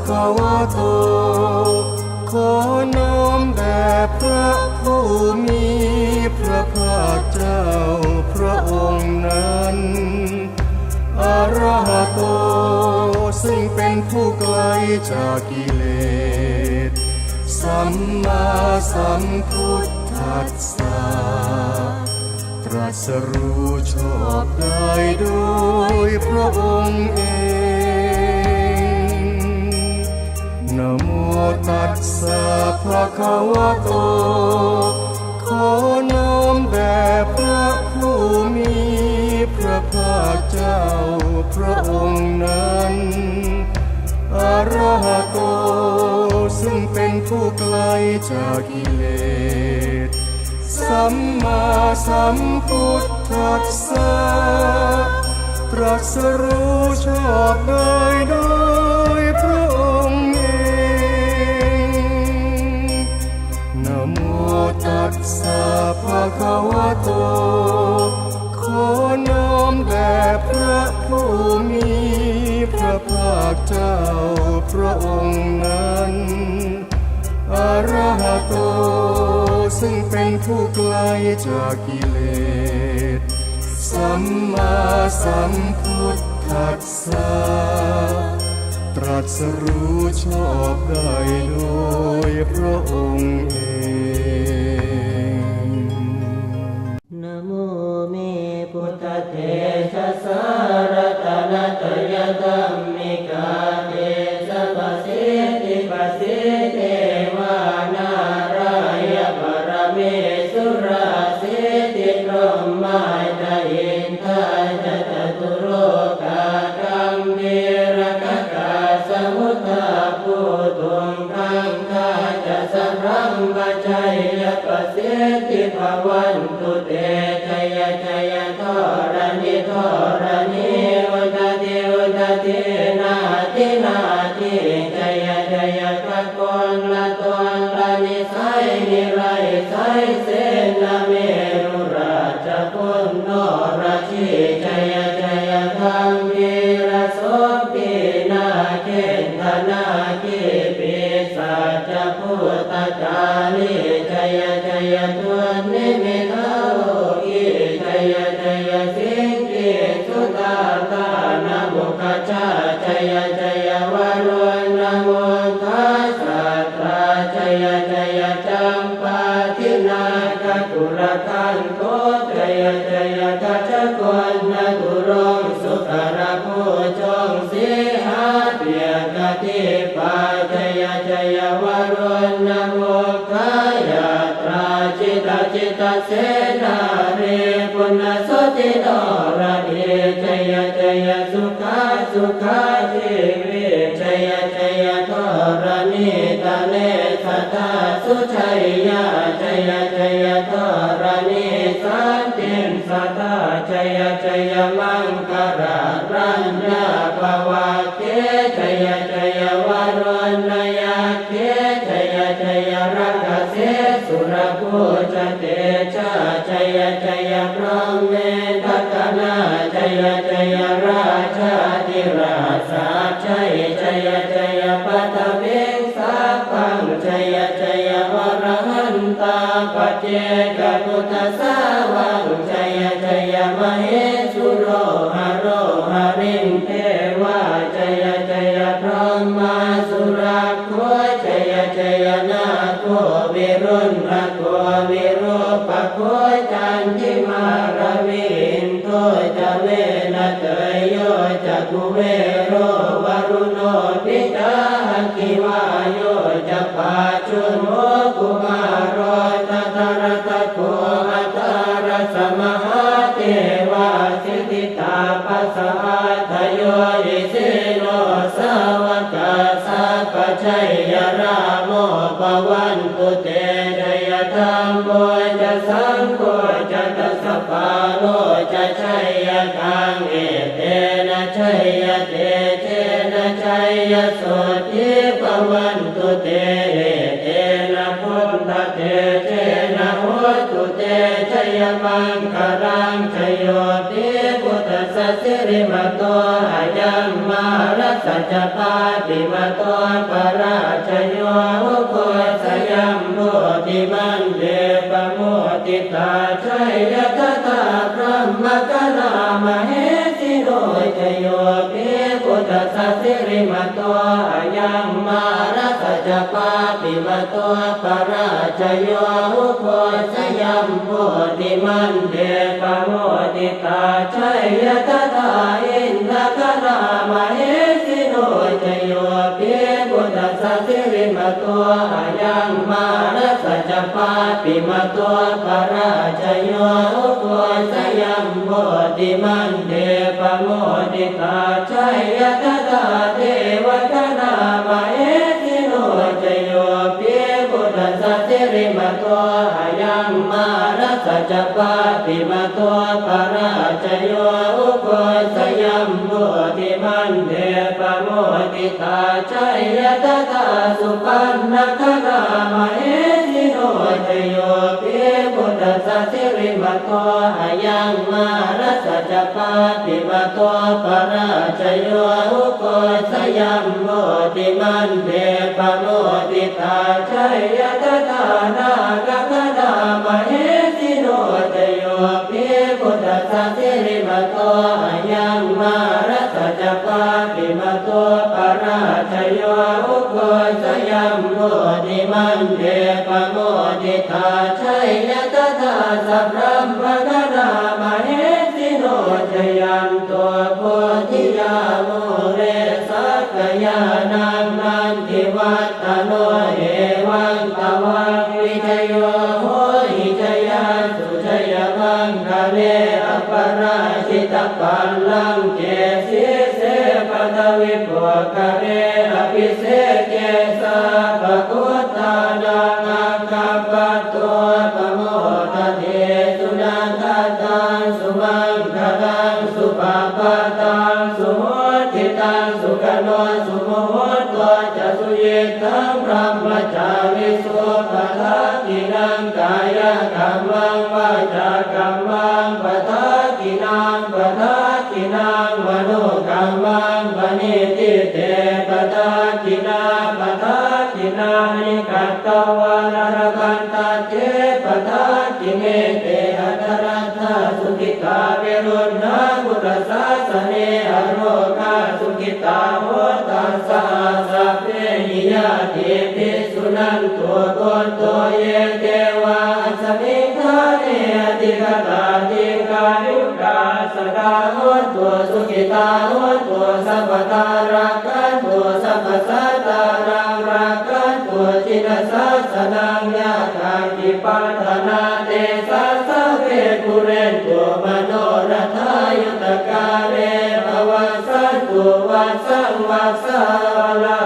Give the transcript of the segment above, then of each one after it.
คะวะโตขอน้อมแด่พระผู้มีพระภาคเจ้าพระองค์นั้นอะระหะโตซึ่งเป็นผู้ไกลจากกิเลสสัมมาสัมพุทธัสสะตรัสรู้ชอบได้โดยพระองค์เองนะโมตัสสะภะคะวะโตขอน้อมแด่พระผู้มีพระภาคเจ้าพระองค์นั้นอะระหะโตซึ่งเป็นผู้ไกลจากกิเลสสัมมาสัมพุทธัสสะตรัสรู้ชอบได้โดยพระองค์เองนะโมตัสสะภะคะวะโตขอน้อมแด่พระผู้มีพระภาคเจ้าพระองค์นั้นอะระหะโตซึ่งเป็นผู้ไกลจากกิเลสสัมมาสัมพุทธัสสะตรัสรู้ชอบได้โดยพระองค์เองนะโมเมพุทธเทชะสารตนะตยธัมมิกาเทสะปะสิทธิปะสิทธิเทวานารายะปรเมสุราสิทธิพรหมาจอินทาจตตุโลกาคัมภีรกกาสมุทธาภูตุงคังคาจะสรัมปชัยยะปะสิทธิภวันตุเตชัยชยทรณิธรณิอุตติอุตตินาทินาทิชัยชัยกะกลละตนละนิสัยนิไรสัยเสนาเมรุราชพุนโนราชีชัยชัยธรรมวีรโสปีนาเกณฑนาคิปิสัจพุทธจารีชัยชัยตุนิมิตาโลกีชัยชัยสิงกิสุตาตานะมุขชาชัยชัยวารุณโมทัสสะตราชัยชัยจัมปาทินาคกุรคันโตชัยชัยกัจจกวนนะกุรงสุขระภูชงสีหาเปียกติปาชัยชัยวารุณโมคายาตราจิตจิตเสนาเรปุณสติโนระเดชัยชัยสุขาสุขาทิวิชัยชัยทรณิตาเนสัทธาสุชัยยาชัยชัยทรณิสันติสัทธาชัยชัยมังคารารัญญาภวะเกชัยชัยวารุณยาเกชัยชัยรักเสสุรภูจเตชะชัยชัยพรหมเมทัตนาชัยชัยราชาธิราชาชัยชัยชัยปัตเวงสัพพังชัยชัยวรหันตาปัจเจกพุทธสาวังชัยชัยมเหสุโรหะโรหะริงเทวาชัยชัยพรหมาสุราโคชัยชัยนาโควิรุณระโควิรูปโคจันทิมารวินโทจะเวนะเตยโยจะกุเวโรวรุโนปิตาคิวาโยจะปาชุนโมกุมารโรตัตระตะโกอัตารสมหาเทวาสิทธิตาปัสสะทโยอิสิโนสาวกสัพพชัยยราโมปวันตุเตชยธรรมโมจะสังโฆจะตัสสะปาโลจะชัยยกังเอเตนะชัยยเตเจนะชัยยสุทธิปวันตุเตเตนะพุทธเตเจนะโหตุเตชัย ยมังคารังชโยติพุทธสัสสิริมโตอายัมมารัสสัจจปาติมโตปราชโยอุโคสยัมโมติมันเดปโมติตาชัยยตถาพระมกนามเหสิโนชโยติพุทธสัสสิริมโตอายัมมารัสสัจจปาติมโตปราชโยอุโคสยัมโมติมันเดปโมติตาชัยยตถาอินทกนามเหสิโนชโยติพุทธสัสสิริมโตอายังมารัสสัจจปาติมโตปราชโยอุโคสยัมโมติมันเดปโมติตาชัยยตถาเทวกนามเหสิโนชโยติพุทธสัสสิริมโตอายังมารัสสัจจปาติมโตปราชโยอุโคสยัมโมติมันเดปโมติตาชัยยตถาสุปันนคนามเหสิโนชโยติพุทธสัสสิริมโตอายังมารัสสัจจปาติมโตปราชโยอุโคสยัมโมติมันเดปโมติตาชัยยตถานาคนามเหสิโนชโยติพุทธสัสสิริมโตอายังมารัสสัจจปาติมโตปราชโยอุโคสยัมโมติมันเดปโมติตาชัยยตถาสัพพะมกนามเหสิโนชยันตัวโพธิยาโมเรสักยานังนันทิวัตโนเอวังตวังวิชโยโหหิชยาสุชยมังคะเนอปราชิตปัลลังเกสิเสปตวิปุคะเนอภิเศษเกสะภะคุตานังอาคัปปะตัวปโมทะเทสุนันทตังสุมังคลังสุปาปะตังสุโหติตังสุขโนสุโมโหตัวจะสุเยตังพระมจาริสุปะทะกินังกายกัมมังวาจากัมมังปะทะกินังปะทะกินังมโนกัมมังปณิทิเตปะทะกินาปะทะกินานิกัตตวานรคันตะเจปะทะกิเมเตอัตรัตถะสุขิตาเวรุณะพุทธศาสเนอโรคาสุขิตาโหตัสสะสัพเพหิยาติภิกษุนันตัวโกนตัวเยเทวาสมิงทาเนอติกตาติกายุกาสดาโหตัวสุขิตาโหตัวสัพพตารักขันตัวสัพพสัตตานังรักขันตัวจิตสัสสนังญาตาติปัฏฐานาเตสัสสะเวกุเรนตัวมโนรัฐายุตกาเรภวัสสันตุวัสสังวัสสะลา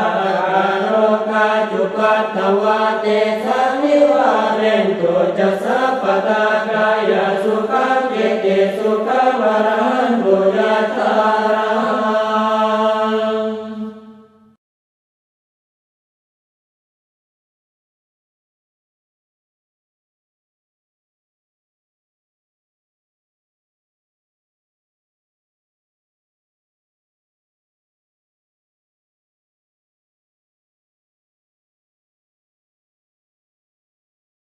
โรกาจุปัตถวาเตสังนิวาเรนตุจะสัพพตากายสุขังเกติสุขังวรหันตุยะถา